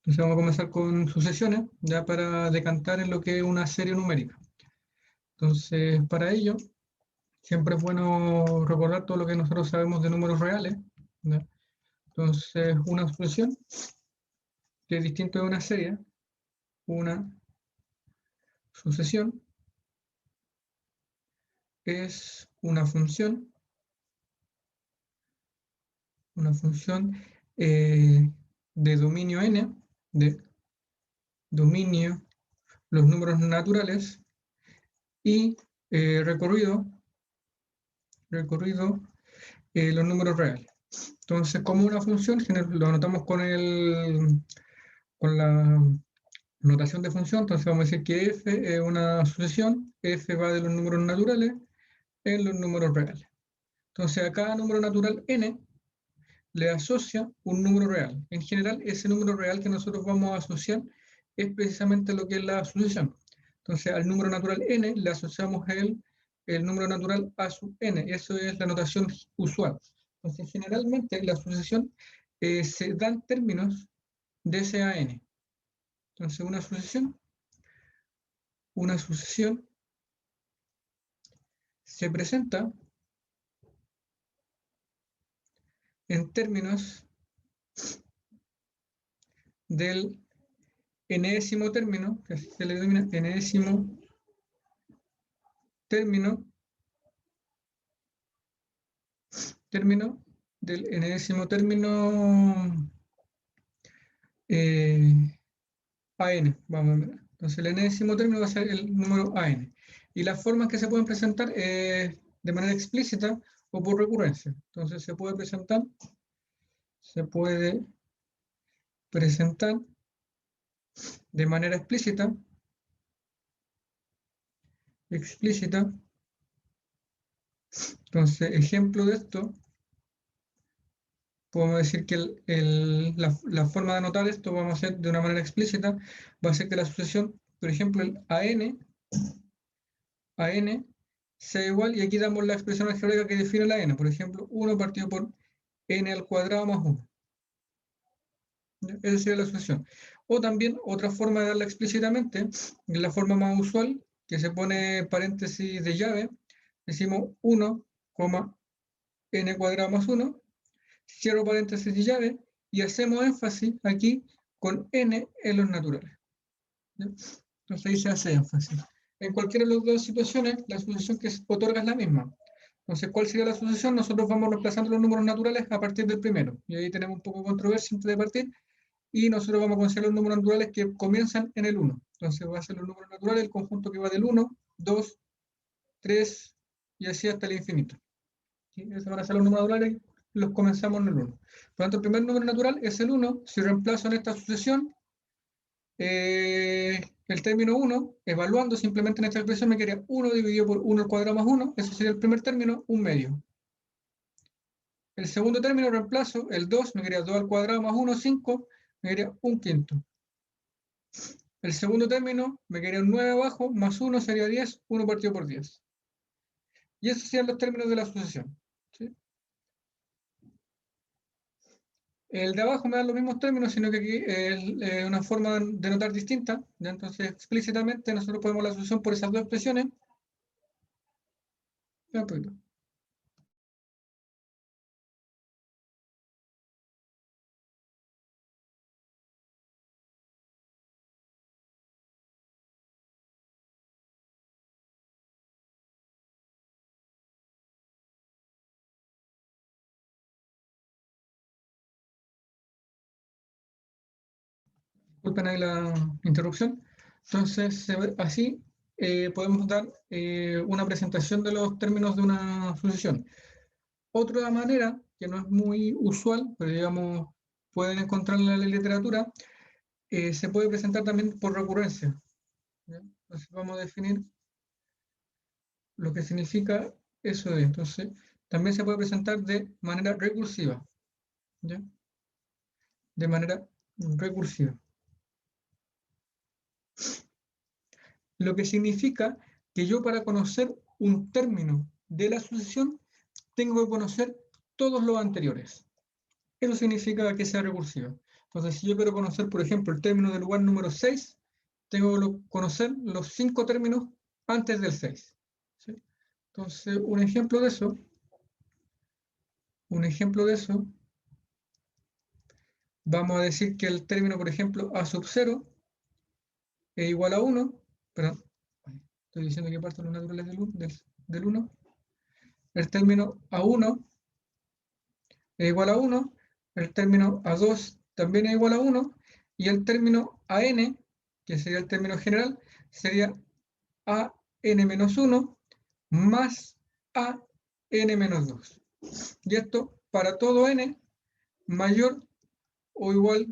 Entonces vamos a comenzar con sucesiones, ya para decantar en lo que es una serie numérica. Entonces, para ello, siempre es bueno recordar todo lo que nosotros sabemos de números reales, ¿ya? Entonces, una sucesión, que es distinto de una serie, una sucesión es una función de dominio n, de dominio los números naturales y recorrido los números reales. Entonces, como una función, lo anotamos con la notación de función. Entonces vamos a decir que f es una sucesión, f va de los números naturales en los números reales. Entonces a cada número natural n le asocia un número real. En general, ese número real que nosotros vamos a asociar es precisamente lo que es la sucesión. Entonces al número natural n le asociamos el número natural a sub n. Eso es la notación usual. Entonces generalmente la sucesión se da en términos de S a n. Entonces una sucesión se presenta en términos del enésimo término, que se le denomina enésimo término del enésimo término AN, vamos a ver. Entonces el enésimo término va a ser el número AN. Y las formas que se pueden presentar de manera explícita o por recurrencia. Entonces se puede presentar de manera explícita. Entonces, ejemplo de esto, podemos decir que la forma de anotar esto vamos a hacer de una manera explícita, va a ser que la sucesión, por ejemplo, el AN sea igual, y aquí damos la expresión algebraica que define la n, por ejemplo, 1 partido por n al cuadrado más 1. Esa sería la sucesión. O también, otra forma de darla explícitamente, la forma más usual, que se pone paréntesis de llave, decimos 1, n cuadrado más 1, cierro paréntesis de llave, y hacemos énfasis aquí con n en los naturales. ¿Ya? Entonces ahí se hace énfasis. En cualquiera de las dos situaciones, la sucesión que se otorga es la misma. Entonces, ¿cuál sería la sucesión? Nosotros vamos reemplazando los números naturales a partir del primero. Y ahí tenemos un poco de controversia antes de partir. Y nosotros vamos a considerar los números naturales que comienzan en el 1. Entonces va a ser los números naturales, el conjunto que va del 1, 2, 3 y así hasta el infinito. ¿Sí? Esos van a ser los números naturales, los comenzamos en el 1. Por lo tanto, el primer número natural es el 1. Si reemplazo en esta sucesión el término 1, evaluando simplemente en esta expresión, me quedaría 1 dividido por 1 al cuadrado más 1. Ese sería el primer término, 1 medio. El segundo término reemplazo, el 2, me quedaría 2 al cuadrado más 1, 5, me quedaría 1 quinto. El segundo término me quedaría un 9 abajo, más 1 sería 10, 1 partido por 10. Y esos serían los términos de la sucesión. ¿Sí? El de abajo me da los mismos términos, sino que aquí es una forma de notar distinta. ¿Ya? Entonces, explícitamente nosotros podemos la sucesión por esas dos expresiones. Ya, pues. Disculpen ahí la interrupción. Entonces, así podemos dar una presentación de los términos de una sucesión. Otra manera, que no es muy usual, pero digamos, pueden encontrarla en la literatura, se puede presentar también por recurrencia. ¿Ya? Entonces vamos a definir lo que significa eso de. Entonces, también se puede presentar de manera recursiva. ¿Ya? De manera recursiva. Lo que significa que yo, para conocer un término de la sucesión, tengo que conocer todos los anteriores. Eso significa que sea recursiva. Entonces, si yo quiero conocer, por ejemplo, el término del lugar número 6, tengo que conocer los 5 términos antes del 6. ¿Sí? Entonces, un ejemplo de eso, vamos a decir que el término, por ejemplo, a sub 0 es igual a 1, perdón, estoy diciendo que parto los naturales del 1, el término a1 es igual a 1, el término a2 también es igual a 1, y el término an, que sería el término general, sería a n-1 más a n-2. Y esto para todo n mayor o igual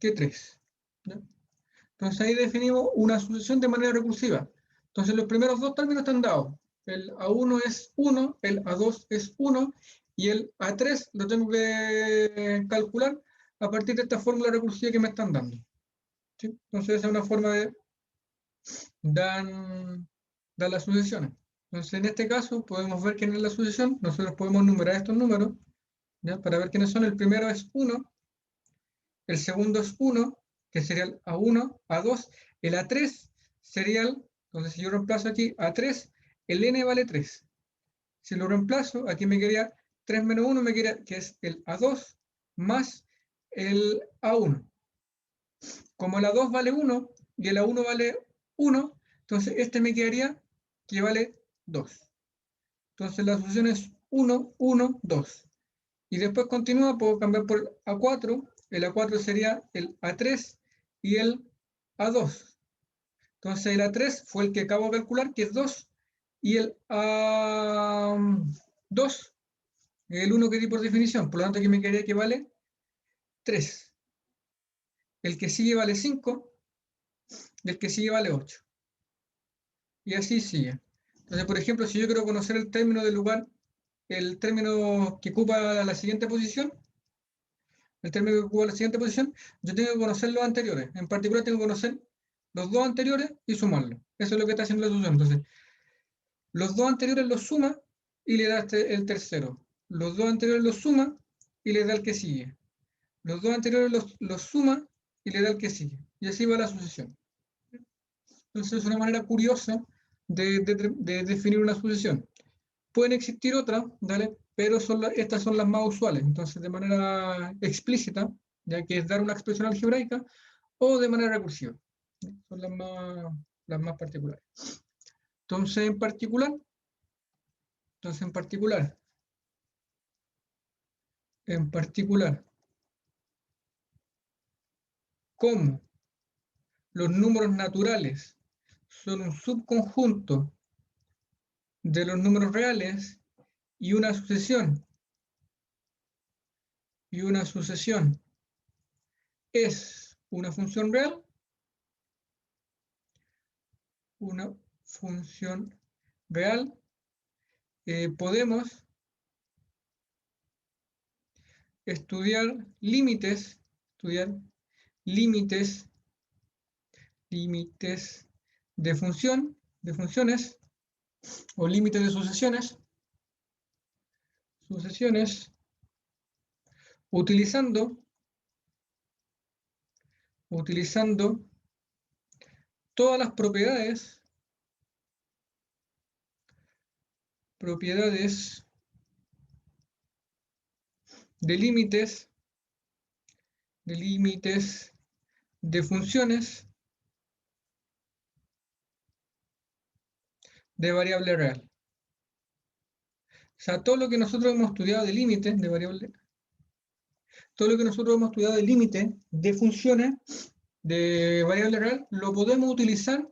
que 3. ¿Ya? Entonces ahí definimos una sucesión de manera recursiva. Entonces los primeros dos términos están dados. El A1 es 1, el A2 es 1 y el A3 lo tengo que calcular a partir de esta fórmula recursiva que me están dando. ¿Sí? Entonces esa es una forma de dar las sucesiones. Entonces en este caso podemos ver quién es la sucesión. Nosotros podemos numerar estos números, ¿ya? Para ver quiénes son. El primero es 1, el segundo es 1, que sería el A1, A2, el A3 sería entonces si yo reemplazo aquí A3, el N vale 3. Si lo reemplazo, aquí me quedaría 3 menos 1, me quedaría que es el A2 más el A1. Como el A2 vale 1 y el A1 vale 1, entonces este me quedaría que vale 2. Entonces la solución es 1, 1, 2. Y después continúa, puedo cambiar por A4, el A4 sería el A3 y el A2. Entonces el A3 fue el que acabo de calcular, que es 2, y el A2 es el 1 que di por definición, por lo tanto aquí me quedaría que vale 3. El que sigue vale 5 y el que sigue vale 8. Y así sigue. Entonces, por ejemplo, si yo quiero conocer el término del lugar, el término que ocupa la siguiente posición, el término que ocupa la siguiente posición, yo tengo que conocer los anteriores. En particular tengo que conocer los dos anteriores y sumarlos. Eso es lo que está haciendo la solución. Entonces, los dos anteriores los suma y le da el tercero. Los dos anteriores los suma y le da el que sigue. Los dos anteriores los suma y le da el que sigue. Y así va la sucesión. Entonces es una manera curiosa de definir una sucesión. Pueden existir otras, ¿vale? Pero estas son las más usuales. Entonces, de manera explícita, ya que es dar una expresión algebraica, o de manera recursiva. Son las más particulares. Entonces, en particular, como los números naturales son un subconjunto de los números reales y una sucesión es una función real, podemos estudiar límites de funciones o límites de sucesiones utilizando todas las propiedades de límites de funciones de variable real. O sea, todo lo que nosotros hemos estudiado de límites de variable, todo lo que nosotros hemos estudiado de límites de funciones de variable real, lo podemos utilizar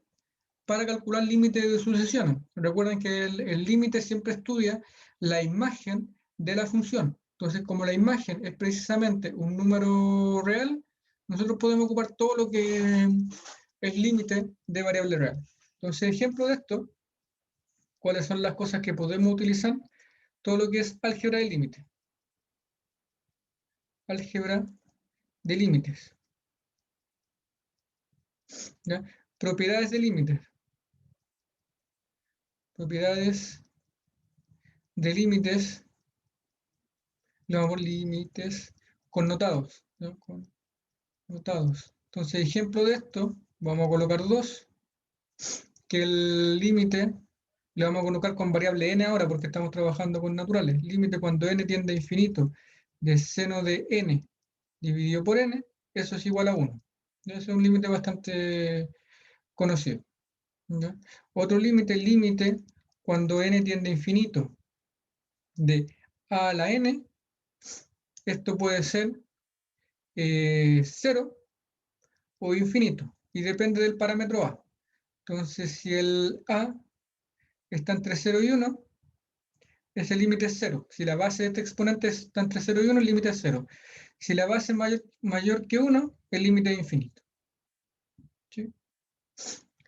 para calcular límites de sucesiones. Recuerden que el límite siempre estudia la imagen de la función. Entonces, como la imagen es precisamente un número real, nosotros podemos ocupar todo lo que es límite de variable real. Entonces, ejemplo de esto, ¿cuáles son las cosas que podemos utilizar? Todo lo que es álgebra de límites. Álgebra de límites. ¿Ya? Propiedades de límites. Propiedades de límites. Le vamos a poner límites connotados. ¿No? Resultados. Entonces, ejemplo de esto, vamos a colocar 2, que el límite le vamos a colocar con variable n ahora porque estamos trabajando con naturales. Límite cuando n tiende a infinito de seno de n dividido por n, eso es igual a 1. Ese es un límite bastante conocido. ¿Ya? Otro límite cuando n tiende a infinito de a la n, esto puede ser 0 o infinito, y depende del parámetro a. Entonces, si el a está entre 0 y 1, ese límite es 0. Si la base de este exponente está entre 0 y 1, el límite es 0. Si la base es mayor que 1, el límite es infinito. ¿Sí?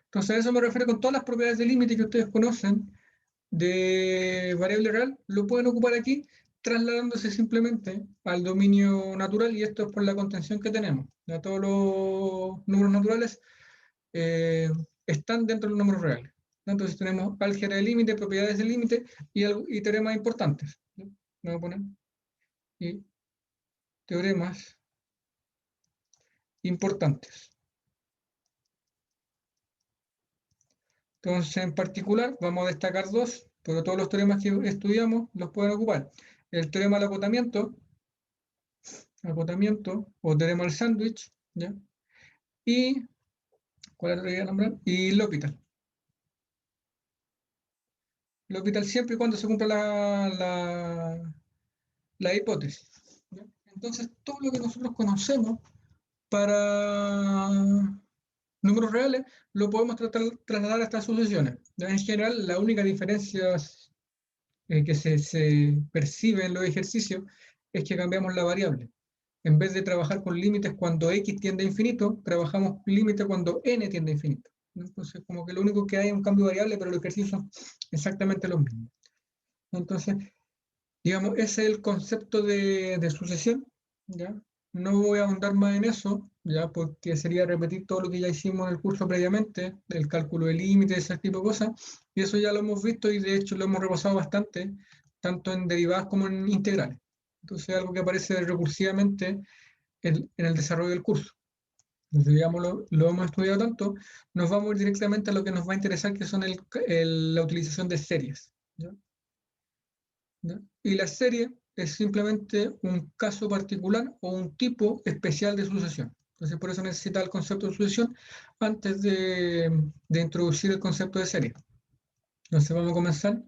Entonces, a eso me refiero con todas las propiedades de límite que ustedes conocen de variable real, lo pueden ocupar aquí, trasladándose simplemente al dominio natural, y esto es por la contención que tenemos. Ya todos los números naturales están dentro de los números reales. Entonces tenemos álgebra de límite, propiedades de límite y teoremas importantes. ¿No? Me voy a poner. Y teoremas importantes. Entonces, en particular, vamos a destacar 2, pero todos los teoremas que estudiamos los pueden ocupar. El teorema del acotamiento o teorema del sándwich, ¿ya? Y, ¿cuál otro quería nombrar? Y L'Hopital. L'Hopital siempre y cuando se cumpla la hipótesis. ¿Ya? Entonces, todo lo que nosotros conocemos para números reales lo podemos trasladar a estas sucesiones. ¿Ya? En general, la única diferencia que se percibe en los ejercicios es que cambiamos la variable. En vez de trabajar con límites cuando x tiende a infinito, trabajamos límite cuando n tiende a infinito. Entonces, como que lo único que hay es un cambio de variable, pero los ejercicios son exactamente los mismos. Entonces, digamos, ese es el concepto de sucesión, ¿ya? No voy a ahondar más en eso, ya, porque sería repetir todo lo que ya hicimos en el curso previamente, el cálculo de límites, ese tipo de cosas, y eso ya lo hemos visto y de hecho lo hemos repasado bastante, tanto en derivadas como en integrales. Entonces, es algo que aparece recursivamente en el desarrollo del curso. Entonces, digamos, lo hemos estudiado tanto, nos vamos a ir directamente a lo que nos va a interesar, que son la utilización de series. ¿Ya? ¿Ya? Y la serie es simplemente un caso particular o un tipo especial de sucesión. Entonces, por eso necesita el concepto de sucesión antes de introducir el concepto de serie. Entonces, vamos a comenzar.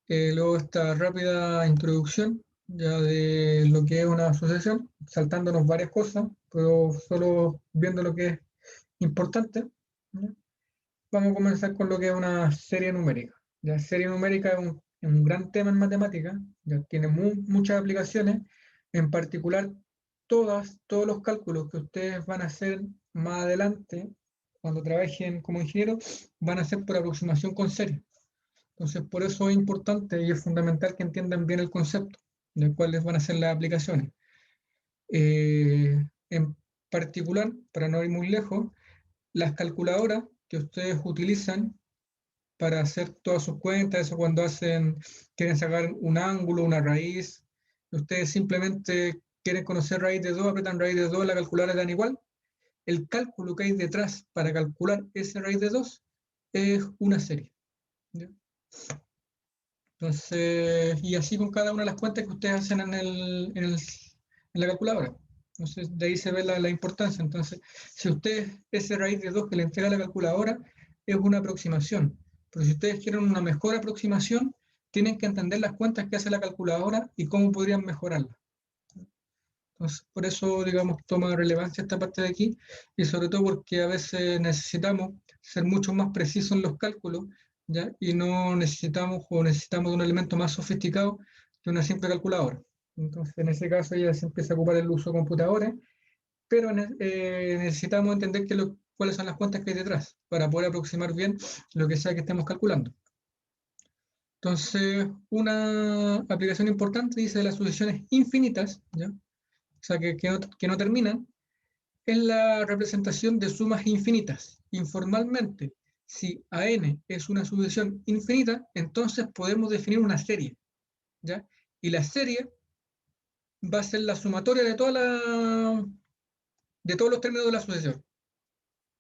Luego esta rápida introducción ya de lo que es una sucesión, saltándonos varias cosas, pero solo viendo lo que es importante. ¿Ya? Vamos a comenzar con lo que es una serie numérica. La serie numérica es un gran tema en matemáticas, ya tiene muchas aplicaciones, en particular todos los cálculos que ustedes van a hacer más adelante, cuando trabajen como ingenieros, van a ser por aproximación con serie. Entonces, por eso es importante y es fundamental que entiendan bien el concepto de cuáles van a ser las aplicaciones. En particular, para no ir muy lejos, las calculadoras que ustedes utilizan para hacer todas sus cuentas, eso cuando quieren sacar un ángulo, una raíz, ustedes simplemente quieren conocer raíz de 2, apretan raíz de 2, la calculadora dan igual. El cálculo que hay detrás para calcular esa raíz de 2 es una serie. ¿Ya? Entonces, y así con cada una de las cuentas que ustedes hacen en la calculadora. Entonces, de ahí se ve la importancia. Entonces, si ustedes, ese raíz de 2 que le entrega la calculadora es una aproximación, pero si ustedes quieren una mejor aproximación, tienen que entender las cuentas que hace la calculadora y cómo podrían mejorarlas. Entonces, por eso, digamos, toma relevancia esta parte de aquí, y sobre todo porque a veces necesitamos ser mucho más precisos en los cálculos, ¿ya? Y no necesitamos un elemento más sofisticado que una simple calculadora. Entonces, en ese caso ya se empieza a ocupar el uso de computadores, pero necesitamos entender cuáles son las cuentas que hay detrás para poder aproximar bien lo que sea que estemos calculando. Entonces, una aplicación importante dice de las sucesiones infinitas, ¿ya? O sea, que no terminan, es la representación de sumas infinitas. Informalmente, si AN es una sucesión infinita, entonces podemos definir una serie, ¿ya? Y la serie va a ser la sumatoria de todas de todos los términos de la sucesión.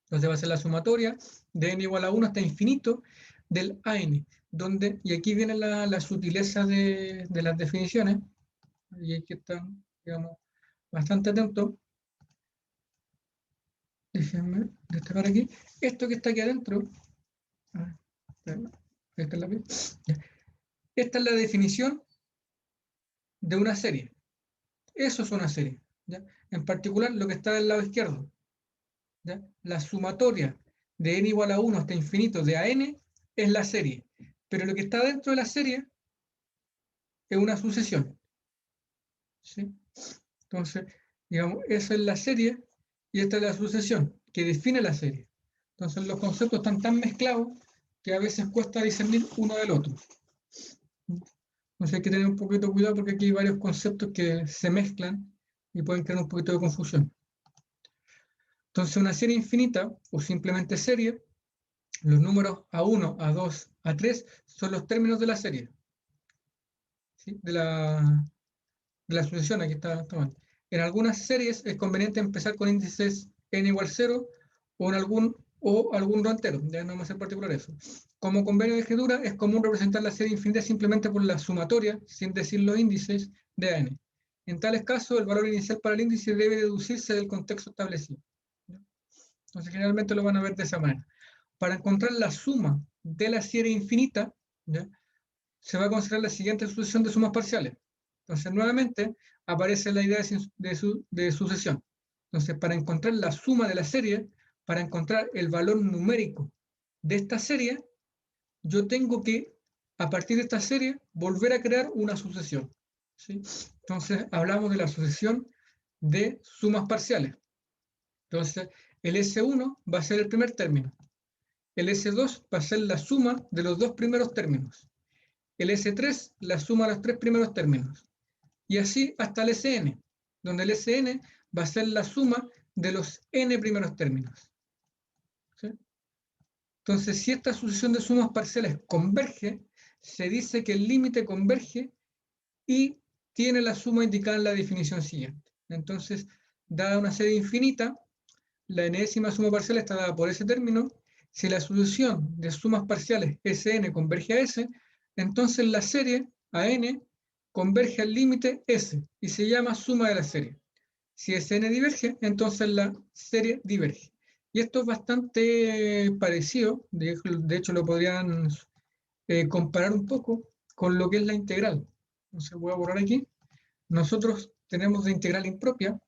Entonces va a ser la sumatoria de n igual a 1 hasta infinito del AN, donde, y aquí viene la sutileza de las definiciones, y hay que estar, digamos, bastante atento. Déjenme destacar aquí. Esto que está aquí adentro, esta es la definición de una serie. Eso es una serie, ¿ya? En particular, lo que está del lado izquierdo, ¿ya? La sumatoria de n igual a 1 hasta infinito de AN es la serie, pero lo que está dentro de la serie es una sucesión, ¿sí? Entonces, digamos, esa es la serie y esta es la sucesión que define la serie. Entonces, los conceptos están tan mezclados que a veces cuesta discernir uno del otro. Entonces, hay que tener un poquito de cuidado porque aquí hay varios conceptos que se mezclan y pueden crear un poquito de confusión. Entonces, una serie infinita o simplemente serie, los números A1, A2, A3 son los términos de la serie, ¿sí? De la sucesión, aquí está mal. En algunas series es conveniente empezar con índices n igual 0 o algún no entero, ya no más en particular eso. Como convenio de escritura, es común representar la serie infinita simplemente por la sumatoria, sin decir los índices de n. En tales casos, el valor inicial para el índice debe deducirse del contexto establecido. Entonces, generalmente lo van a ver de esa manera. Para encontrar la suma de la serie infinita, ¿ya? Se va a considerar la siguiente sucesión de sumas parciales. Entonces, nuevamente, aparece la idea de sucesión. Entonces, para encontrar la suma de la serie, para encontrar el valor numérico de esta serie, yo tengo que, a partir de esta serie, volver a crear una sucesión, ¿sí? Entonces, hablamos de la sucesión de sumas parciales. Entonces, el S1 va a ser el primer término. El S2 va a ser la suma de los dos primeros términos. El S3, la suma de los tres primeros términos. Y así hasta el Sn, donde el Sn va a ser la suma de los n primeros términos. ¿Sí? Entonces, si esta sucesión de sumas parciales converge, se dice que el límite converge y tiene la suma indicada en la definición siguiente. Entonces, dada una serie infinita, la enésima suma parcial está dada por ese término. Si la solución de sumas parciales Sn converge a S, entonces la serie AN converge al límite S y se llama suma de la serie. Si Sn diverge, entonces la serie diverge. Y esto es bastante parecido, de hecho lo podrían comparar un poco con lo que es la integral. Entonces voy a borrar aquí. Nosotros tenemos de integral impropia,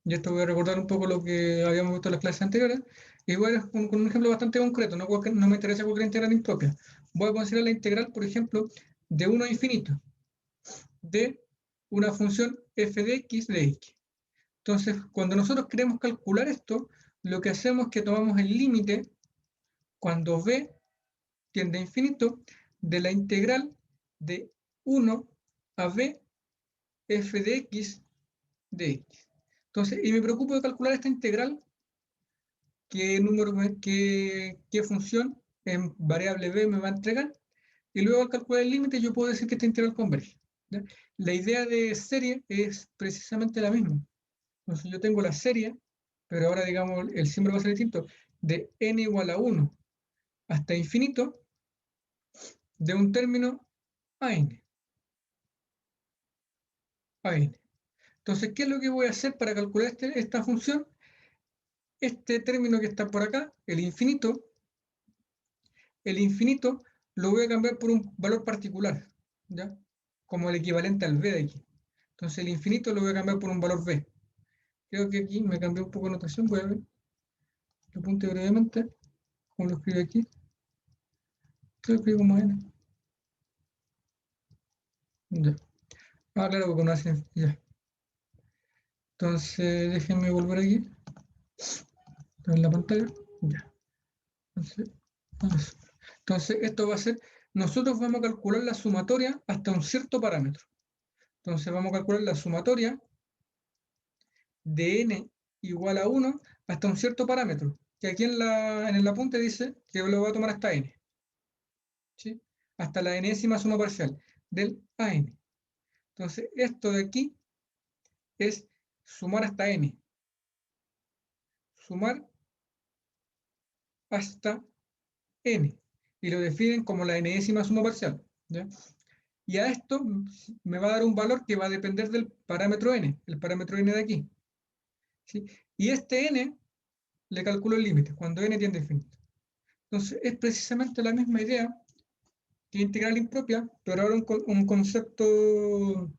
y esto voy a recordar un poco lo que habíamos visto en las clases anteriores, y voy a con un ejemplo bastante concreto, no me interesa cualquier integral impropia. Voy a considerar la integral, por ejemplo, de 1 a infinito, de una función f de x de x. Entonces, cuando nosotros queremos calcular esto, lo que hacemos es que tomamos el límite cuando b tiende a infinito de la integral de 1 a b f de x de x. Entonces, y me preocupo de calcular esta integral, qué función en variable b me va a entregar, y luego al calcular el límite yo puedo decir que esta integral converge, ¿ya? La idea de serie es precisamente la misma. Entonces yo tengo la serie, pero ahora digamos el símbolo va a ser distinto, de n igual a 1 hasta infinito de un término a n. Entonces, ¿qué es lo que voy a hacer para calcular esta función? Este término que está por acá, el infinito lo voy a cambiar por un valor particular, ¿ya? Como el equivalente al b de aquí. Entonces el infinito lo voy a cambiar por un valor b. Creo que aquí me cambié un poco de notación, voy a ver. Lo apunte brevemente, como lo escribo aquí. Creo que como n. Ya. Ah, claro, porque no hace. Ya. Entonces, déjenme volver aquí. En la pantalla. Ya. Entonces, esto va a ser. Nosotros vamos a calcular la sumatoria hasta un cierto parámetro. Entonces, vamos a calcular la sumatoria de n igual a 1 hasta un cierto parámetro, que aquí en el apunte dice que lo va a tomar hasta n, ¿sí? Hasta la enésima suma parcial. del AN. Entonces, esto de aquí es sumar hasta N. Sumar hasta N. Y lo definen como la enésima suma parcial. ¿Ya? Y a esto me va a dar un valor que va a depender del parámetro N, el parámetro N de aquí. ¿Sí? Y este N le calculo el límite, cuando N tiende a infinito. Entonces, es precisamente la misma idea que integral impropia, pero ahora un concepto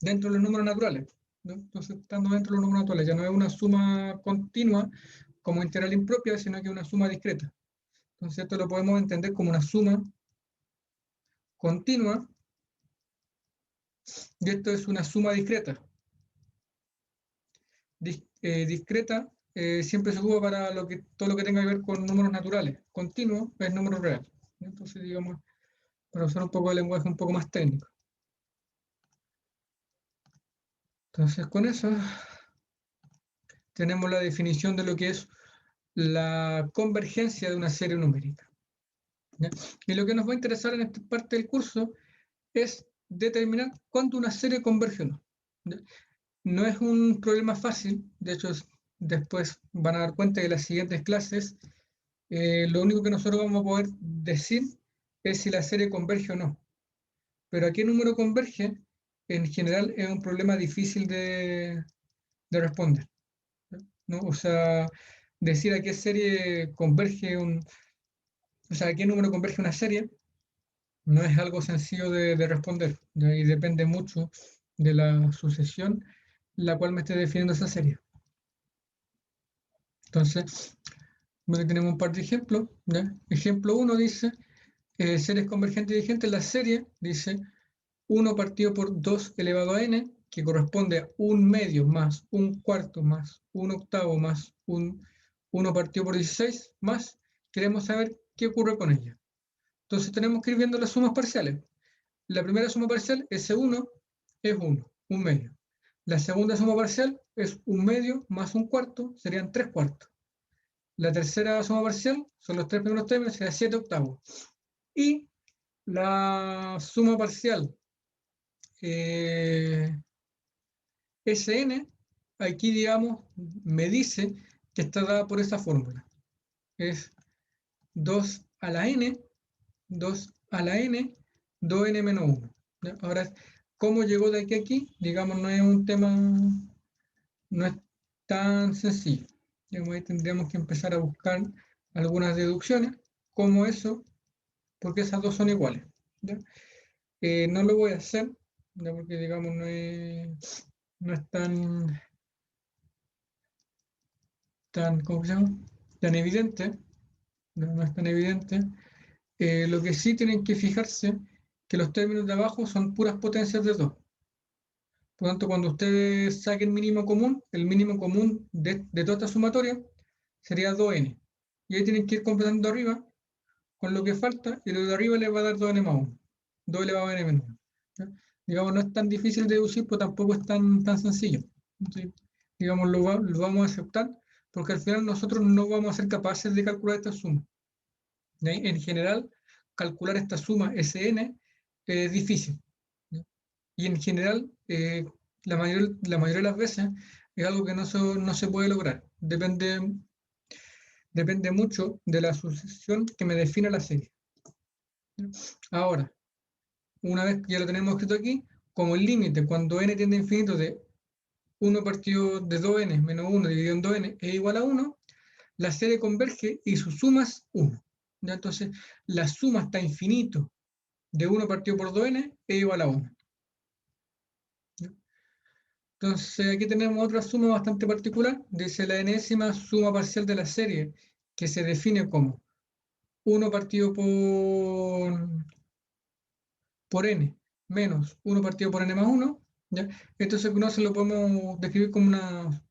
dentro de los números naturales, ¿no? Entonces, estando dentro de los números naturales, ya no es una suma continua como integral impropia, sino que es una suma discreta. Entonces, esto lo podemos entender como una suma continua, y esto es una suma discreta. Discreta siempre se usa para todo lo que tenga que ver con números naturales. Continuo es número real. Entonces, digamos, para usar un poco de lenguaje un poco más técnico. Entonces, con eso tenemos la definición de lo que es la convergencia de una serie numérica. ¿Ya? Y lo que nos va a interesar en esta parte del curso es determinar cuándo una serie converge o no. ¿Ya? No es un problema fácil, de hecho después van a dar cuenta que en las siguientes clases lo único que nosotros vamos a poder decir es si la serie converge o no. Pero a qué número converge, en general es un problema difícil de responder, ¿no? O sea, decir a qué serie converge o sea, a qué número converge una serie no es algo sencillo de responder, ¿ya? Y depende mucho de la sucesión la cual me esté definiendo esa serie. Entonces, bueno, tenemos un par de ejemplos, ¿ya? Ejemplo 1 dice, series convergentes y digentes, la serie dice 1 partido por 2 elevado a n, que corresponde a 1/2 más 1/4 más 1/8 más 1 partido por 16 más, queremos saber qué ocurre con ella. Entonces tenemos que ir viendo las sumas parciales. La primera suma parcial, S1, es 1, 1/2. La segunda suma parcial es 1/2 más 1/4, serían 3/4. La tercera suma parcial, son los 3 primeros términos, sería 7/8. Y la suma parcial Sn, aquí digamos, me dice que está dada por esa fórmula. Es 2 a la n, 2 a la n, 2n menos 1. ¿Ya? Ahora, ¿cómo llegó de aquí a aquí? Digamos, no es un tema, no es tan sencillo. Digamos, ahí tendríamos que empezar a buscar algunas deducciones, como eso, porque esas dos son iguales. ¿Ya? No lo voy a hacer, ¿ya? Porque digamos, no es ¿cómo se llama? Tan evidente, no es tan evidente. Lo que sí tienen que fijarse que los términos de abajo son puras potencias de 2. Por lo tanto, cuando ustedes saquen el mínimo común de toda esta sumatoria sería 2n. Y ahí tienen que ir completando arriba con lo que falta, y lo de arriba les va a dar 2n más 1. 2 elevado a n menos 1. ¿Ya? Digamos, no es tan difícil de deducir, pero tampoco es tan sencillo. Entonces, digamos, lo vamos a aceptar, porque al final nosotros no vamos a ser capaces de calcular esta suma. En general, calcular esta suma Sn es difícil. ¿Ya? Y en general, la mayoría de las veces es algo que no se puede lograr. Depende mucho de la sucesión que me define la serie. ¿Ya? Ahora, una vez que ya lo tenemos escrito aquí, como el límite cuando n tiende a infinito de 1 partido de 2n menos 1 dividido en 2n es igual a 1, la serie converge y su suma es 1. ¿Ya? Entonces, la suma hasta infinito de 1 partido por 2n es igual a 1. ¿Ya? Entonces, aquí tenemos otra suma bastante particular. Dice la enésima suma parcial de la serie, que se define como 1 partido por n menos 1 partido por n más 1. ¿Ya? Entonces, no se lo podemos describir como una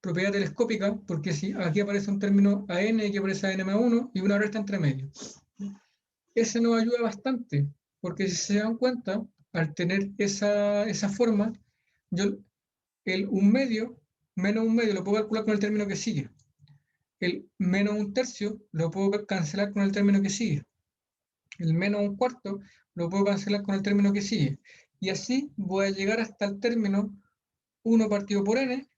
propiedad telescópica, porque si aquí aparece un término a n, aquí aparece a n más 1 y una resta entre medio. Ese nos ayuda bastante, porque si se dan cuenta, al tener esa forma, yo el 1/2 menos 1/2 lo puedo calcular con el término que sigue. El menos 1/3 lo puedo cancelar con el término que sigue. el menos un cuarto lo puedo cancelar con el término que sigue. Y así voy a llegar hasta el término 1 partido por n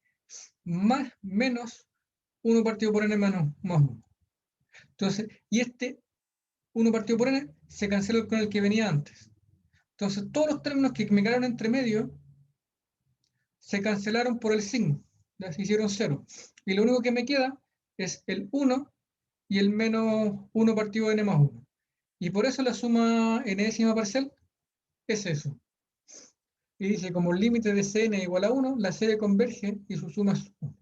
más menos 1 partido por n más 1. Entonces, y este 1 partido por n se cancela con el que venía antes. Entonces, todos los términos que me quedaron entre medio se cancelaron por el signo, ya se hicieron 0. Y lo único que me queda es el 1 y el menos 1 partido n más 1. Y por eso la suma enésima parcial es eso. Y dice, como el límite de Cn igual a 1, la serie converge y su suma es 1.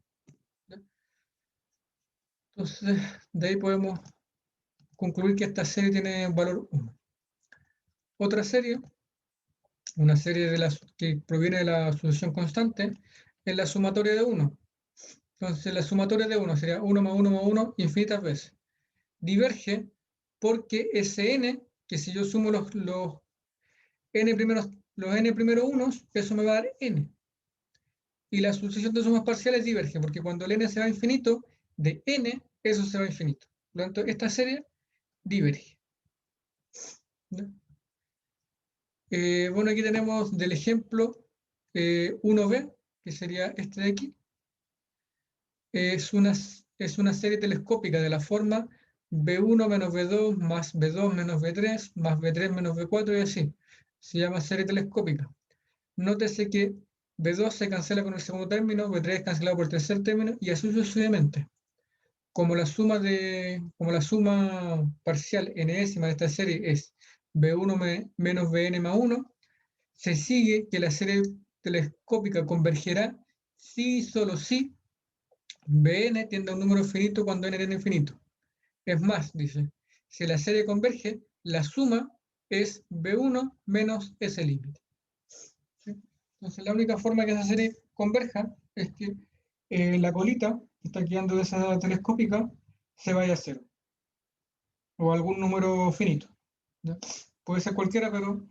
Entonces, de ahí podemos concluir que esta serie tiene valor 1. Otra serie, una serie que proviene de la sucesión constante, es la sumatoria de 1. Entonces, la sumatoria de 1 sería 1 más 1 más 1 infinitas veces. Diverge porque Sn, que si yo sumo los n primeros unos, eso me va a dar n. Y la sucesión de sumas parciales diverge, porque cuando el n se va a infinito, de n, eso se va a infinito. Por lo tanto, esta serie diverge. Bueno, aquí tenemos del ejemplo 1b, que sería este de aquí. Es una serie telescópica de la forma B1 menos B2 más B2 menos B3 más B3 menos B4 y así. Se llama serie telescópica. Nótese que B2 se cancela con el segundo término, B3 es cancelado por el tercer término y así sucesivamente. Como la suma parcial enésima de esta serie es B1 menos Bn más 1, se sigue que la serie telescópica convergerá si y solo si Bn tiende a un número finito cuando n tiende a infinito. Es más, dice, si la serie converge, la suma es B1 menos ese límite. ¿Sí? Entonces, la única forma que esa serie converja es que la colita que está quedando de esa telescópica se vaya a cero, o algún número finito. ¿Ya? Puede ser cualquiera, pero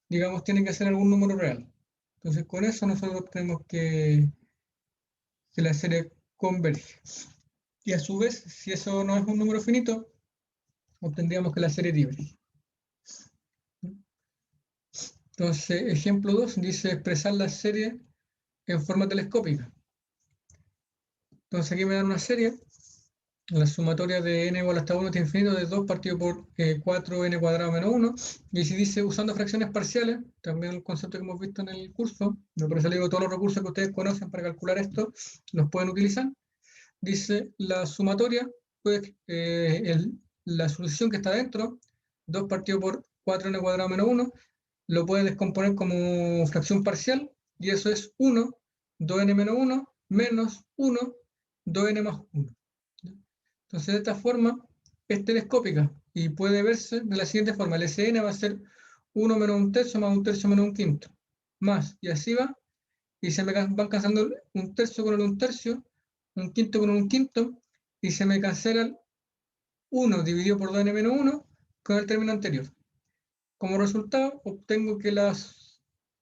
digamos tiene que ser algún número real. Entonces, con eso nosotros tenemos que la serie converge. Y a su vez, si eso no es un número finito, obtendríamos que la serie diverge. Entonces, ejemplo 2 dice expresar la serie en forma telescópica. Entonces aquí me dan una serie, la sumatoria de n igual hasta 1 hasta infinito de 2 partido por 4n cuadrado menos 1. Y si dice usando fracciones parciales, también el concepto que hemos visto en el curso, por eso le digo todos los recursos que ustedes conocen para calcular esto, los pueden utilizar. Dice la sumatoria, pues la sucesión que está dentro, 2 partido por 4n cuadrado menos 1, lo puede descomponer como fracción parcial, y eso es 1, 2n menos 1, menos 1, 2n más 1. Entonces, de esta forma, es telescópica, y puede verse de la siguiente forma. El Sn va a ser 1 menos un tercio más un tercio menos un quinto, más, y así va, y se me van cancelando un tercio con el un tercio, un quinto con un quinto, y se me cancela 1 dividido por 2n menos 1 con el término anterior. Como resultado, obtengo que la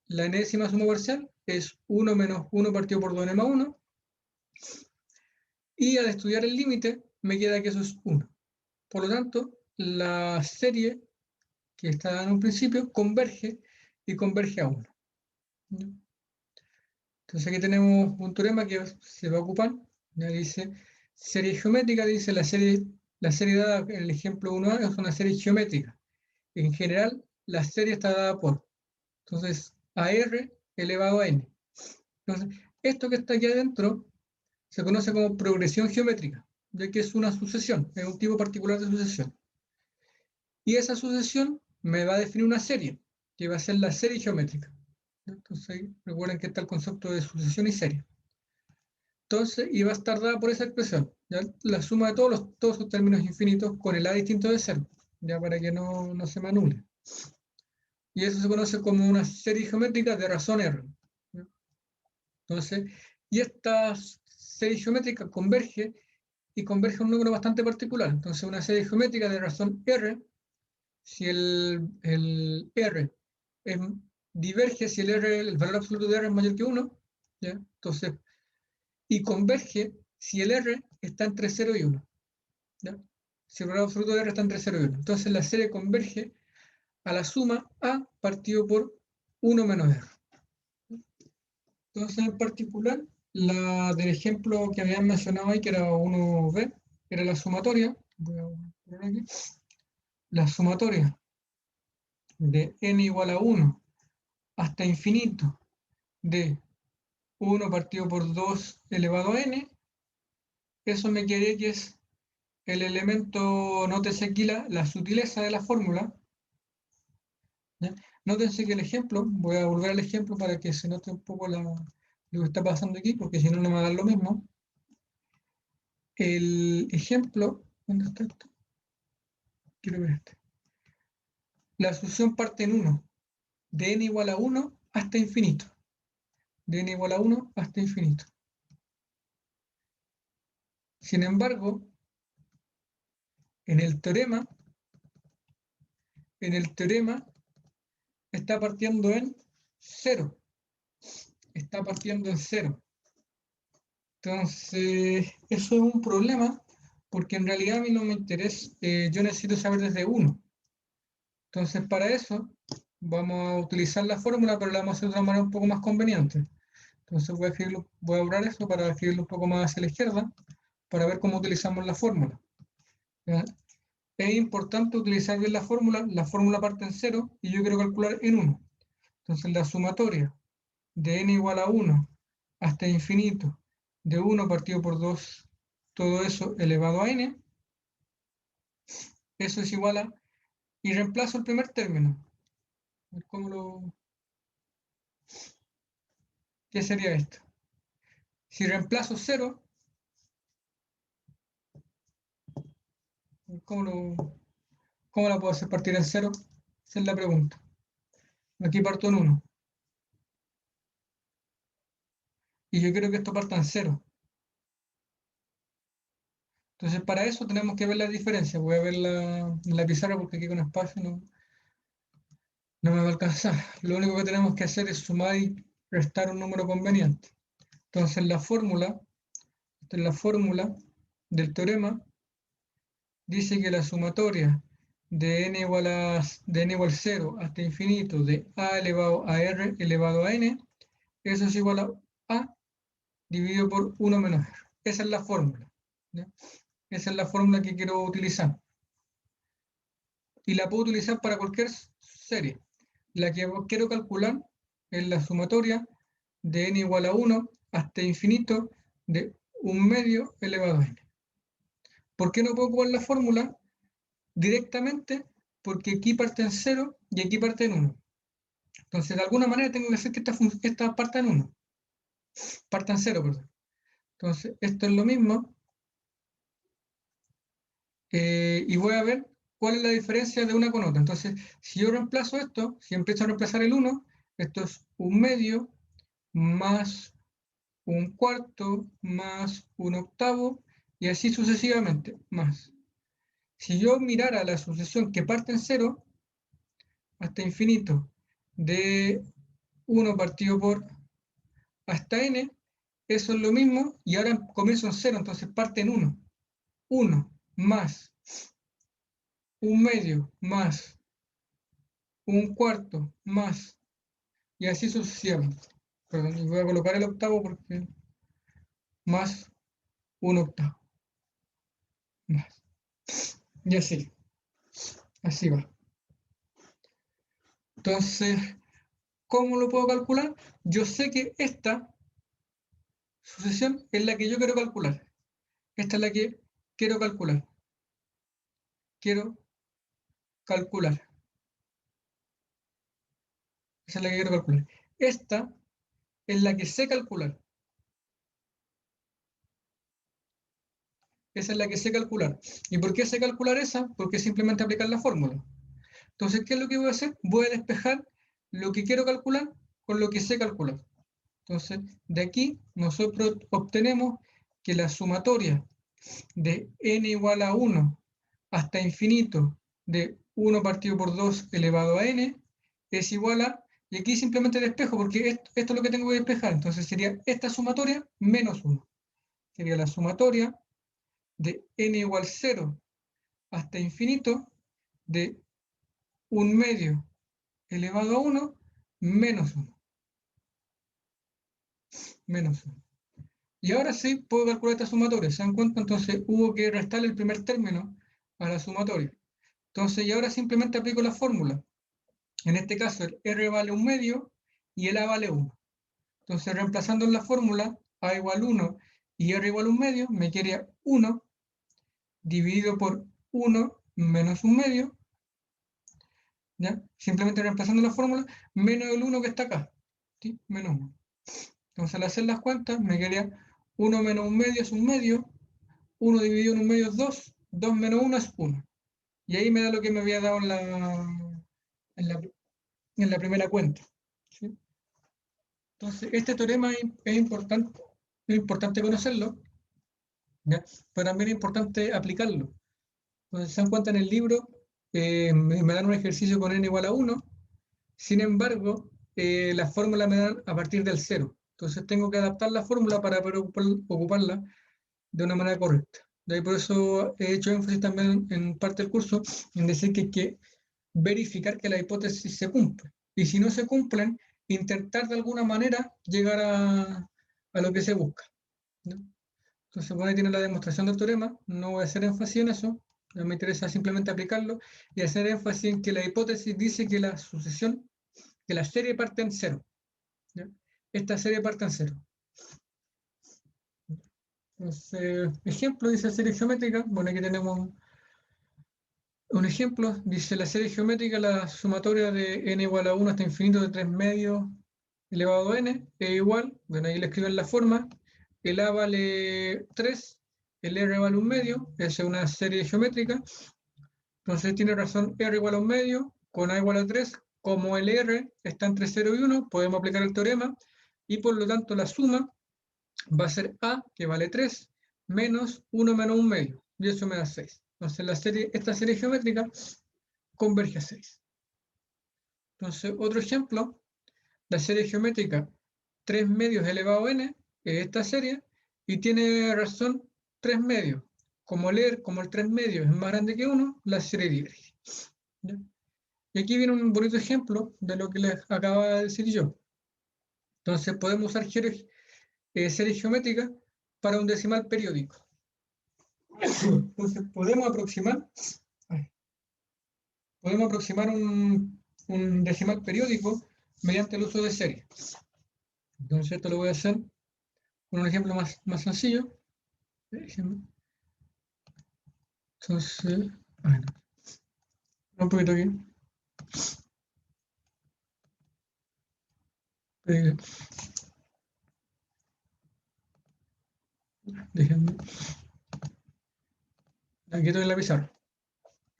enésima suma parcial es 1 menos 1 partido por 2n más 1, y al estudiar el límite me queda que eso es 1. Por lo tanto, la serie que está en un principio converge y converge a 1. Entonces aquí tenemos un teorema que se va a ocupar. Ya dice, serie geométrica, dice la serie dada en el ejemplo 1a es una serie geométrica. En general, la serie está dada por, entonces, AR elevado a N. Entonces, esto que está aquí adentro se conoce como progresión geométrica, ya que es una sucesión, es un tipo particular de sucesión. Y esa sucesión me va a definir una serie, que va a ser la serie geométrica. Entonces, recuerden que está el concepto de sucesión y serie. Entonces, y va a estar dada por esa expresión, ¿ya? La suma de todos sus términos infinitos con el A distinto de 0, ya para que no se me anule. Y eso se conoce como una serie geométrica de razón R. ¿Ya? Entonces, y esta serie geométrica converge y converge a un número bastante particular. Entonces, una serie geométrica de razón R, si el R diverge, si el valor absoluto de R es mayor que 1, ¿ya? Entonces, y converge si el R está entre 0 y 1. ¿Ya? Si el valor absoluto de R está entre 0 y 1. Entonces la serie converge a la suma A partido por 1 menos R. Entonces, en particular, la del ejemplo que habían mencionado ahí, que era 1b, era la sumatoria. Voy a poner aquí. La sumatoria de n igual a 1 hasta infinito de 1 partido por 2 elevado a n, eso me quiere que es el elemento, nótese aquí la sutileza de la fórmula. ¿Ya? Nótense que el ejemplo, voy a volver al ejemplo para que se note un poco lo que está pasando aquí, porque si no, no me va a dar lo mismo. El ejemplo, ¿dónde está esto? Quiero ver este. La solución parte en 1, de n igual a 1 hasta infinito. De n igual a 1 hasta infinito. Sin embargo, en el teorema está partiendo en 0. Está partiendo en 0. Entonces, eso es un problema, porque en realidad a mí no me interesa, yo necesito saber desde 1. Entonces, para eso, vamos a utilizar la fórmula, pero la vamos a hacer de una manera un poco más conveniente. Entonces, voy a borrar eso para escribirlo un poco más hacia la izquierda, para ver cómo utilizamos la fórmula. ¿Ya? Es importante utilizar bien la fórmula parte en 0 y yo quiero calcular en 1. Entonces, la sumatoria de n igual a 1 hasta infinito de 1 partido por 2, todo eso elevado a n, eso es igual a, y reemplazo el primer término. ¿Qué sería esto? Si reemplazo 0, ¿cómo la puedo hacer partir en 0? Esa es la pregunta. Aquí parto en 1. Y yo quiero que esto parta en 0. Entonces, para eso tenemos que ver la diferencia. Voy a ver la pizarra porque aquí con espacio no me va a alcanzar. Lo único que tenemos que hacer es sumar y restar un número conveniente. Entonces, esta es la fórmula del teorema, dice que la sumatoria de n igual 0 hasta infinito de a elevado a r elevado a n, eso es igual a dividido por 1 menos r. Esa es la fórmula. ¿Ya? Esa es la fórmula que quiero utilizar. Y la puedo utilizar para cualquier serie. La que quiero calcular es la sumatoria de n igual a 1 hasta infinito de 1 medio elevado a n. ¿Por qué no puedo ocupar la fórmula directamente? Porque aquí parte en 0 y aquí parte en 1. Entonces, de alguna manera tengo que hacer que esta parta en 1. Parta en 0, perdón. Entonces, esto es lo mismo. Y voy a ver cuál es la diferencia de una con otra. Entonces, si yo reemplazo esto, si empiezo a reemplazar el 1, esto es 1 medio más 1 cuarto más 1 octavo y así sucesivamente, más. Si yo mirara la sucesión que parte en 0 hasta infinito de 1 partido por hasta n, eso es lo mismo y ahora comienzo en 0, entonces parte en 1. 1 más 1 medio más 1 cuarto más y así sucesivamente. Perdón, y voy a colocar el octavo porque más 1 octavo. Más. Y así va. Entonces, ¿cómo lo puedo calcular? Yo sé que esta sucesión es la que yo quiero calcular. Esta es la que quiero calcular. Quiero calcular. Esa es la que quiero calcular. Esta es la que sé calcular. Esa es la que sé calcular. ¿Y por qué sé calcular esa? Porque simplemente aplicar la fórmula. Entonces, ¿qué es lo que voy a hacer? Voy a despejar lo que quiero calcular con lo que sé calcular. Entonces, de aquí nosotros obtenemos que la sumatoria de n igual a 1 hasta infinito de 1 partido por 2 elevado a n es igual a, y aquí simplemente despejo porque esto es lo que tengo que despejar, entonces sería esta sumatoria menos 1. Sería la sumatoria de n igual 0 hasta infinito de 1/2 elevado a 1 menos 1. Menos 1. Y ahora sí puedo calcular esta sumatoria. ¿Se dan cuenta? Entonces hubo que restarle el primer término a la sumatoria. Entonces, y ahora simplemente aplico la fórmula. En este caso, el R vale 1/2 y el A vale 1. Entonces, reemplazando en la fórmula A igual 1 y R igual 1/2, me quedaría 1 dividido por 1 menos 1/2, ¿ya? Simplemente reemplazando la fórmula, menos el 1 que está acá, ¿sí? Menos 1. Entonces, al hacer las cuentas, me quedaría 1 menos 1/2 es 1/2, 1 dividido en 1/2 es 2, 2 menos 1 es 1. Y ahí me da lo que me había dado en la primera cuenta, ¿sí? Entonces, este teorema es importante conocerlo, ¿ya? Pero también es importante aplicarlo. Entonces, se dan cuenta en el libro, me dan un ejercicio con n igual a 1, sin embargo, la fórmula me dan a partir del 0. Entonces, tengo que adaptar la fórmula para poder ocuparla de una manera correcta. De ahí por eso he hecho énfasis también en parte del curso en decir que hay que verificar que la hipótesis se cumple. Y si no se cumplen, intentar de alguna manera llegar a lo que se busca, ¿no? Entonces, bueno, ahí tiene la demostración del teorema. No voy a hacer énfasis en eso. No me interesa simplemente aplicarlo y hacer énfasis en que la hipótesis dice que la sucesión, que la serie parte en 0, ¿ya? Esta serie parte en 0. Entonces, ejemplo, dice serie geométrica. Bueno, aquí tenemos un ejemplo. Dice la serie geométrica, la sumatoria de n igual a 1 hasta infinito de 3/2 elevado a n es igual. Bueno, ahí le escriben la forma. El A vale 3, el R vale 1/2. Esa es una serie geométrica. Entonces tiene razón R igual a 1/2 con A igual a 3. Como el R está entre 0 y 1, podemos aplicar el teorema y por lo tanto la suma va a ser A, que vale 3, menos 1 menos 1/2. Y eso me da 6. Entonces esta serie geométrica converge a 6. Entonces, otro ejemplo, la serie geométrica 3/2 elevado a n es esta serie y tiene razón 3/2. Como el 3/2 es más grande que 1, la serie diverge, ¿ya? Y aquí viene un bonito ejemplo de lo que les acaba de decir yo. Entonces podemos usar series geométricas para un decimal periódico. Entonces podemos aproximar un decimal periódico mediante el uso de series. Entonces esto lo voy a hacer con un ejemplo más sencillo. Entonces, bueno, un poquito aquí. Déjenme. Aquí estoy en la pizarra.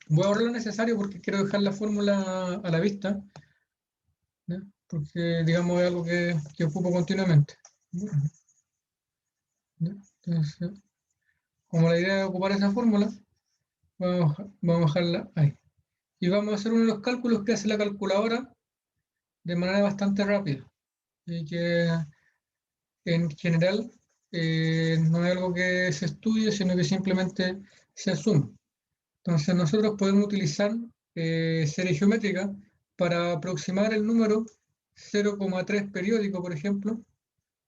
Voy a ahorrar lo necesario porque quiero dejar la fórmula a la vista, ¿ya? Porque, digamos, es algo que ocupo continuamente, ¿ya? Entonces, como la idea es ocupar esa fórmula, vamos a bajarla ahí. Y vamos a hacer uno de los cálculos que hace la calculadora de manera bastante rápida. Y que en general no es algo que se estudie, sino que simplemente se asume. Entonces nosotros podemos utilizar serie geométrica para aproximar el número 0,3 periódico, por ejemplo,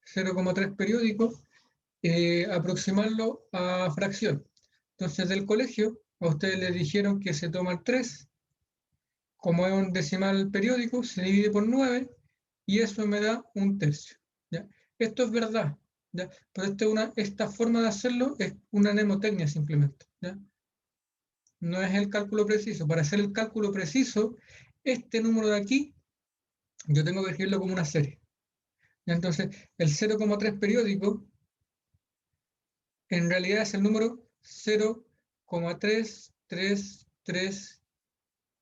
0,3 periódico, aproximarlo a fracción. Entonces del colegio a ustedes les dijeron que se toma el 3, como es un decimal periódico, se divide por 9 y eso me da 1/3, ¿ya? Esto es verdad, ¿ya? Pero esta forma de hacerlo es una mnemotecnia simplemente, ¿ya? No es el cálculo preciso. Para hacer el cálculo preciso, este número de aquí, yo tengo que escribirlo como una serie. Entonces, el 0,3 periódico, en realidad es el número 0,333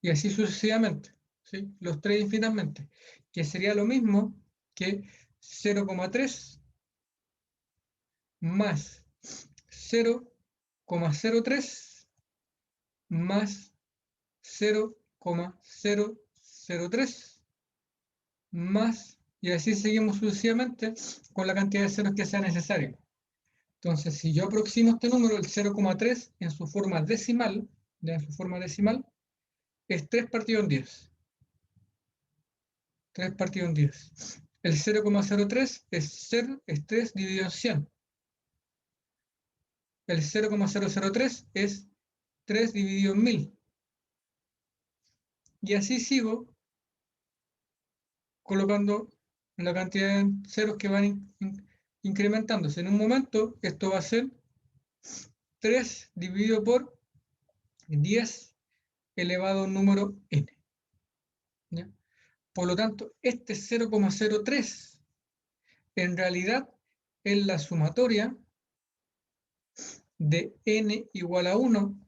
y así sucesivamente, ¿sí? Los 3 infinitamente, que sería lo mismo que 0,3 más 0,03 más 0,003 más, y así seguimos sucesivamente con la cantidad de ceros que sea necesario. Entonces, si yo aproximo este número, el 0,3, en su forma decimal, ya en su forma decimal, es 3 partido en 10. 3 partido en 10. El 0,03 es 3 dividido en 100. El 0,003 es 3 dividido en 1000. Y así sigo colocando la cantidad de ceros que van incrementándose. En un momento esto va a ser 3 dividido por 10 elevado a un número n. ¿Ya? Por lo tanto, este 0,03 en realidad es la sumatoria de n igual a 1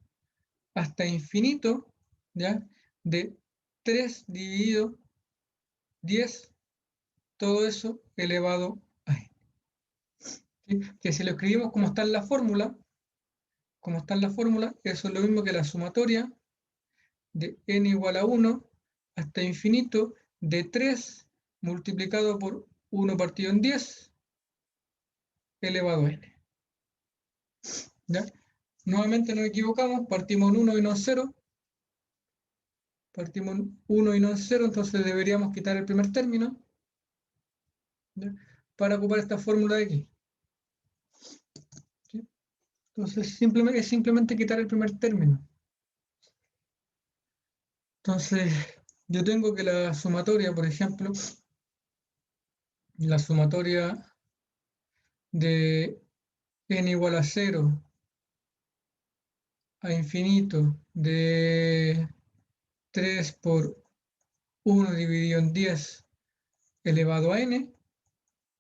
hasta infinito, ¿ya? De 3 dividido 10, todo eso elevado a n. ¿Sí? Que si lo escribimos como está en la fórmula, eso es lo mismo que la sumatoria de n igual a 1 hasta infinito de 3 multiplicado por 1 partido en 10 elevado a n. ¿Ya? Nuevamente nos equivocamos, partimos en 1 y no en 0. Partimos en 1 y no en 0, entonces deberíamos quitar el primer término, ¿ya? Para ocupar esta fórmula de aquí. ¿Sí? Entonces es simplemente quitar el primer término. Entonces yo tengo que la sumatoria, por ejemplo, la sumatoria de n igual a 0 a infinito de 3 por 1 dividido en 10 elevado a n,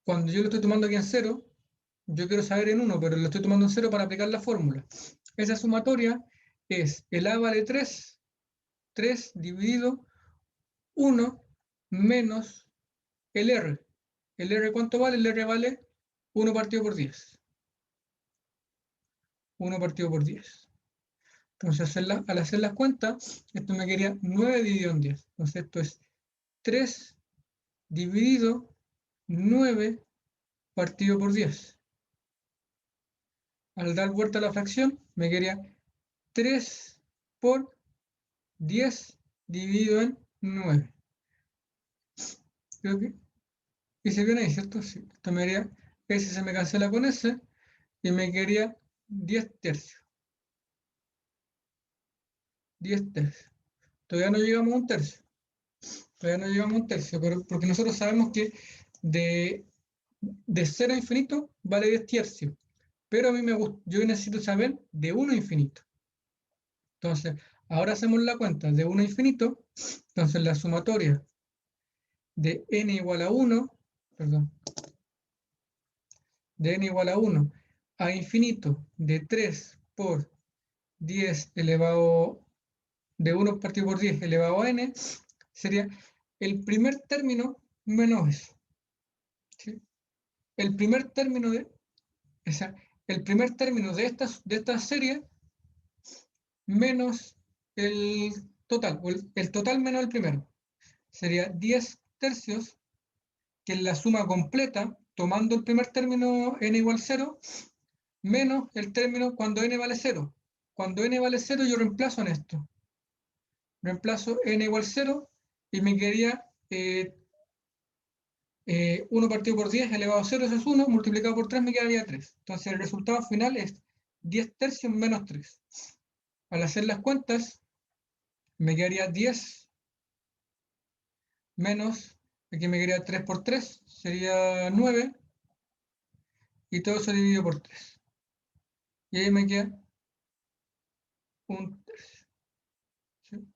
cuando yo lo estoy tomando aquí en 0, yo quiero saber en 1, pero lo estoy tomando en 0 para aplicar la fórmula. Esa sumatoria es el a vale 3, 3 dividido 1 menos el r. ¿El r cuánto vale? El r vale 1 partido por 10. 1 partido por 10. Entonces, al hacer las cuentas, esto me quedaría 9 dividido en 10. Entonces, esto es 3 dividido 9 partido por 10. Al dar vuelta a la fracción, me quedaría 3 por 10 dividido en 9. Creo que hice bien ahí, ¿cierto? Sí. Esto me quedaría, ese se me cancela con ese, y me quedaría 10 tercios. 10 tercios. Todavía no llegamos a un tercio. Todavía no llegamos a un tercio, pero porque nosotros sabemos que de 0 a infinito vale 10 tercios. Pero a mí me gusta, yo necesito saber de 1 a infinito. Entonces, ahora hacemos la cuenta de 1 a infinito. Entonces, la sumatoria de n igual a 1, perdón, de n igual a 1 a infinito de 3 por 10 elevado de 1 partido por 10 elevado a n sería el primer término menos eso. ¿Sí? El primer término de esta serie menos el total, o el total menos el primero. Sería 10 tercios, que es la suma completa, tomando el primer término n igual 0, menos el término cuando n vale 0. Cuando n vale 0 yo reemplazo en esto. Reemplazo n igual 0 y me quedaría 1 partido por 10 elevado a 0, eso es 1, multiplicado por 3 me quedaría 3. Entonces el resultado final es 10 tercios menos 3. Al hacer las cuentas, me quedaría 10 menos, aquí me quedaría 3 por 3, sería 9, y todo eso dividido por 3. Y ahí me queda un tercio. ¿Sí?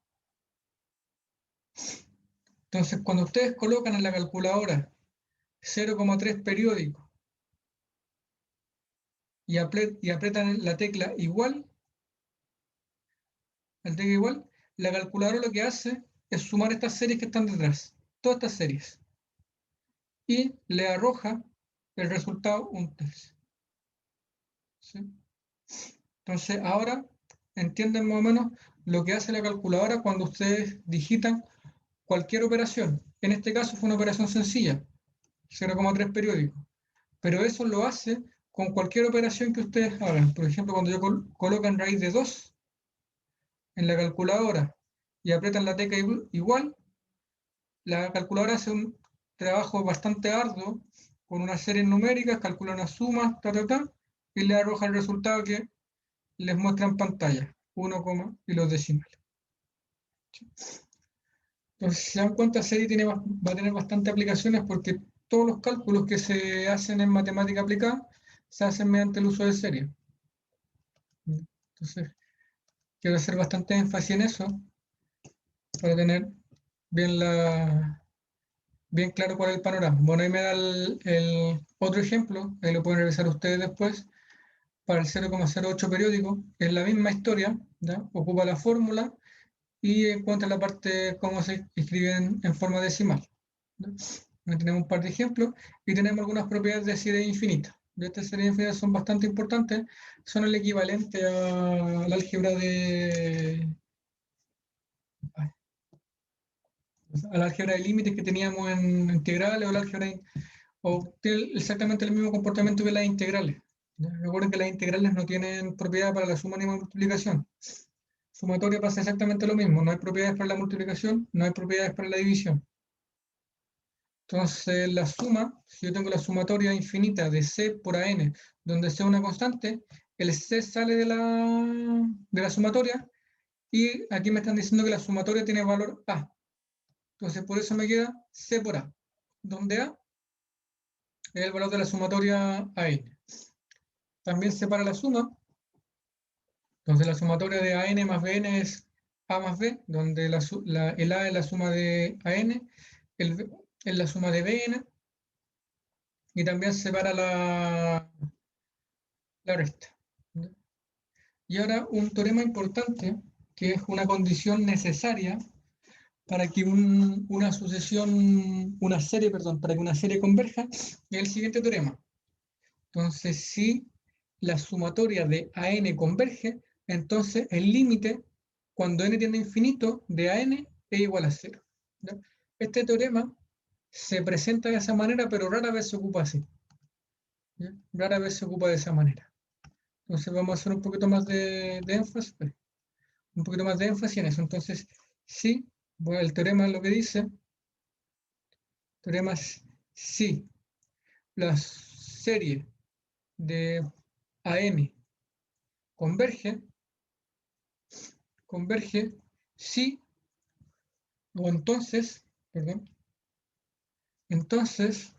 Entonces, cuando ustedes colocan en la calculadora 0,3 periódico y apretan la tecla igual, la calculadora lo que hace es sumar estas series que están detrás, todas estas series, y le arroja el resultado un tercio. ¿Sí? Entonces, ahora entienden más o menos lo que hace la calculadora cuando ustedes digitan cualquier operación. En este caso fue una operación sencilla, 0,3 periódico, pero eso lo hace con cualquier operación que ustedes hagan. Por ejemplo, cuando yo colocan raíz de 2, en la calculadora y aprietan la tecla igual, la calculadora hace un trabajo bastante arduo con unas series numéricas, calcula una suma, y le arroja el resultado que les muestra en pantalla, 1, y los decimales. Entonces, si se dan cuenta, serie va a tener bastantes aplicaciones porque todos los cálculos que se hacen en matemática aplicada se hacen mediante el uso de serie. Entonces, quiero hacer bastante énfasis en eso para tener bien, bien claro cuál es el panorama. Bueno, ahí me da el otro ejemplo, ahí lo pueden revisar ustedes después, para el 0,08 periódico, es la misma historia, ¿ya? Ocupa la fórmula y encuentra la parte cómo se escriben en forma decimal, ¿no? Tenemos un par de ejemplos y tenemos algunas propiedades de serie infinita. De estas series infinitas son bastante importantes, son el equivalente al álgebra al álgebra de límites que teníamos en integrales o el álgebra o tiene exactamente el mismo comportamiento que las integrales. Recuerden que las integrales no tienen propiedad para la suma ni la multiplicación. Sumatoria pasa exactamente lo mismo, no hay propiedades para la multiplicación, no hay propiedades para la división. Entonces la suma, si yo tengo la sumatoria infinita de C por AN, donde C es una constante, el C sale de la sumatoria y aquí me están diciendo que la sumatoria tiene valor A. Entonces por eso me queda C por A, donde A es el valor de la sumatoria AN. También separa la suma, entonces la sumatoria de AN más BN es A más B, donde el A es la suma de AN, el B es la suma de BN, y también separa la resta. Y ahora un teorema importante, que es una condición necesaria para que una serie, perdón, para que una serie converja, es el siguiente teorema. Entonces, si la sumatoria de AN converge, entonces el límite, cuando n tiende a infinito, de AN es igual a 0. ¿Ya? Este teorema se presenta de esa manera, pero rara vez se ocupa así. ¿Ya? Rara vez se ocupa de esa manera. Entonces vamos a hacer un poquito más de énfasis, un poquito más de énfasis en eso. Entonces, sí, bueno, el teorema es lo que dice. Teorema es sí, la serie de AN converge sí, o entonces, perdón, entonces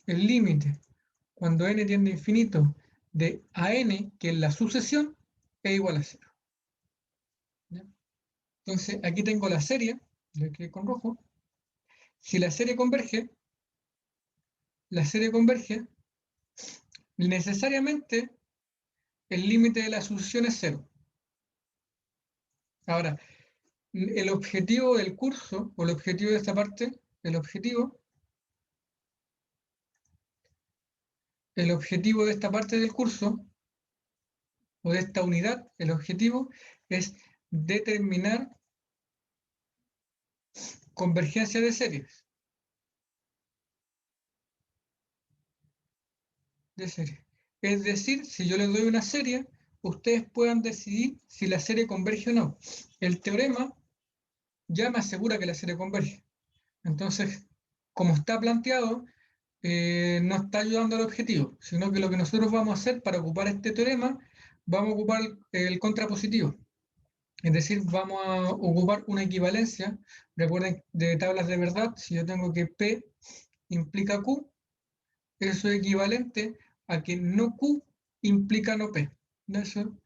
el límite cuando n tiende a infinito de AN, que es la sucesión, es igual a 0. ¿Ya? Entonces aquí tengo la serie, que con rojo. Si la serie converge, necesariamente el límite de la sucesión es 0. Ahora, el objetivo del curso, o el objetivo de esta parte, el objetivo de esta parte del curso, o de esta unidad, el objetivo es determinar convergencia de series. Es decir, si yo les doy una serie, ustedes puedan decidir si la serie converge o no. El teorema ya me asegura que la serie converge. Entonces, como está planteado, no está ayudando al objetivo, sino que lo que nosotros vamos a hacer para ocupar este teorema, vamos a ocupar el contrapositivo. Es decir, vamos a ocupar una equivalencia. Recuerden, de tablas de verdad, si yo tengo que P implica Q, eso es equivalente a que no Q implica no P. Eso,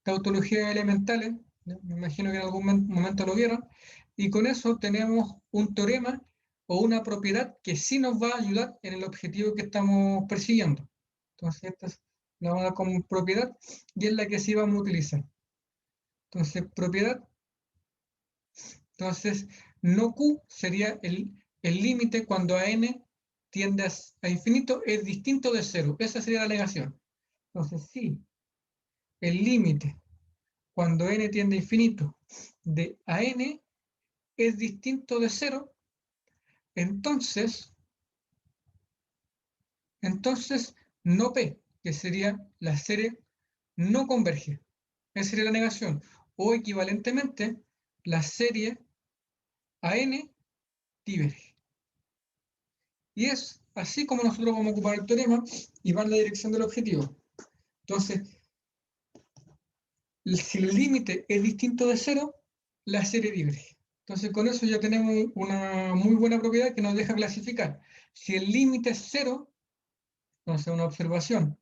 tautologías elementales, ¿no? Me imagino que en algún momento lo vieron, y con eso tenemos un teorema o una propiedad que sí nos va a ayudar en el objetivo que estamos persiguiendo. Entonces, esta es la vamos a dar como propiedad y es la que sí vamos a utilizar. Entonces, propiedad. Entonces, no Q sería el límite cuando a n tiende a infinito, es distinto de 0. Esa sería la negación. Entonces, sí, el límite cuando n tiende a infinito de a n es distinto de 0, entonces no P, que sería la serie, no converge. Esa sería la negación. O equivalentemente, la serie a n diverge. Y es así como nosotros vamos a ocupar el teorema y va en la dirección del objetivo. Entonces, si el límite es distinto de cero, la serie diverge. Entonces, con eso ya tenemos una muy buena propiedad que nos deja clasificar. Si el límite es cero, entonces una observación.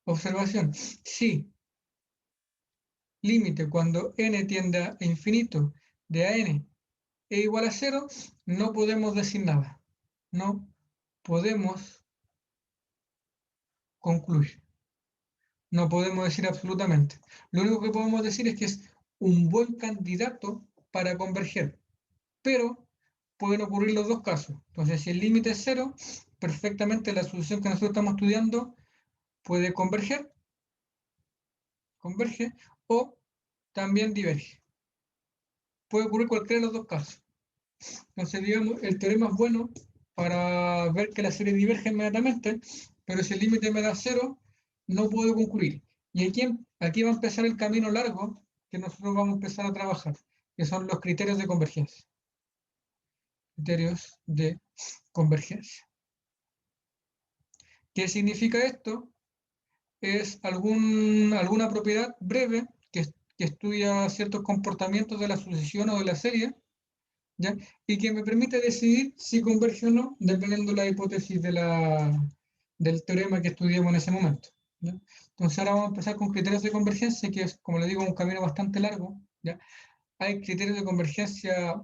Observación. Si límite cuando n tiende a infinito de a n es igual a cero, no podemos decir nada. No podemos concluir. No podemos decir absolutamente. Lo único que podemos decir es que es un buen candidato para converger, pero pueden ocurrir los dos casos. Entonces, si el límite es cero, perfectamente la solución que nosotros estamos estudiando puede converge o también diverge. Puede ocurrir cualquiera de los dos casos. Entonces, digamos, el teorema es bueno para ver que la serie diverge inmediatamente, pero si el límite me da cero, no puedo concluir. Y aquí va a empezar el camino largo que nosotros vamos a empezar a trabajar, que son los criterios de convergencia. Criterios de convergencia. ¿Qué significa esto? Es alguna propiedad breve que estudia ciertos comportamientos de la sucesión o de la serie, ¿ya? Y que me permite decidir si converge o no, dependiendo de la hipótesis del teorema que estudiamos en ese momento, ¿ya? Entonces ahora vamos a empezar con criterios de convergencia, que es, como le digo, un camino bastante largo, ¿ya? Hay criterios de convergencia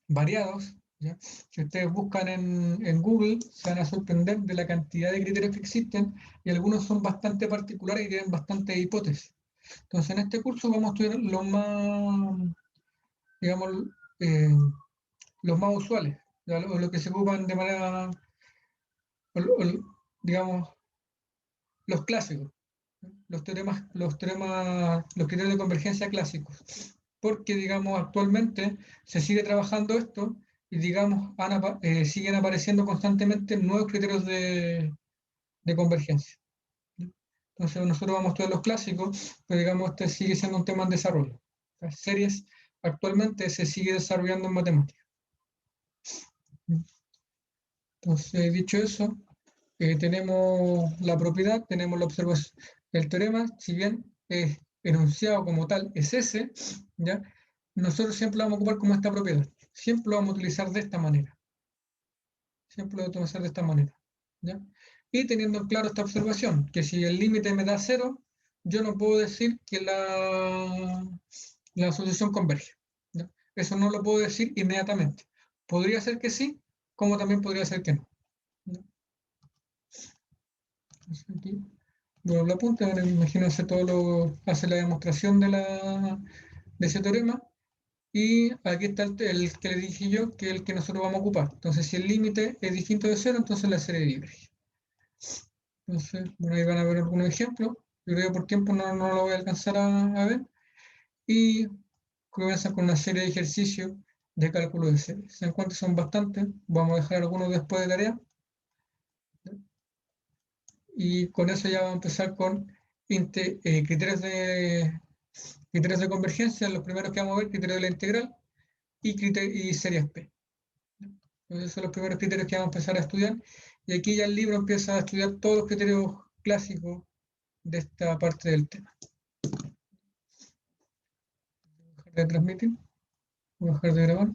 variados, ¿ya? Si ustedes buscan en Google, se van a sorprender de la cantidad de criterios que existen y algunos son bastante particulares y tienen bastantes hipótesis. Entonces en este curso vamos a estudiar los más, digamos, eh, los más usuales, lo que se ocupan de manera, digamos, los clásicos, los los criterios de convergencia clásicos, porque, digamos, actualmente se sigue trabajando esto y, digamos, siguen apareciendo constantemente nuevos criterios de convergencia. Entonces, nosotros vamos a estudiar los clásicos, pero, digamos, este sigue siendo un tema en desarrollo. Las series actualmente se sigue desarrollando en matemáticas. Entonces, dicho eso, tenemos la propiedad, tenemos la observación. El teorema, si bien es enunciado como tal, es ese, ¿ya? Nosotros siempre lo vamos a ocupar como esta propiedad. Siempre lo vamos a utilizar de esta manera. Siempre lo vamos a utilizar de esta manera, ¿ya? Y teniendo claro esta observación, que si el límite me da cero, yo no puedo decir que la asociación converge, ¿ya? Eso no lo puedo decir inmediatamente. Podría ser que sí, como también podría ser que no, ¿ya? Aquí lo apunte, ahora imagínense hace la demostración de ese teorema, y aquí está el que le dije yo, que es el que nosotros vamos a ocupar. Entonces, si el límite es distinto de cero, entonces la serie diverge. Entonces, bueno, ahí van a ver algunos ejemplos. Yo creo que por tiempo no lo voy a alcanzar a ver. Y comienza con una serie de ejercicios de cálculo de series. Se dan cuenta, son bastantes. Vamos a dejar algunos después de tarea. Y con eso ya vamos a empezar con criterios de convergencia. Los primeros que vamos a ver, criterio de la integral y series P. Esos son los primeros criterios que vamos a empezar a estudiar. Y aquí ya el libro empieza a estudiar todos los criterios clásicos de esta parte del tema. Voy a dejar de transmitir, voy a dejar de grabar.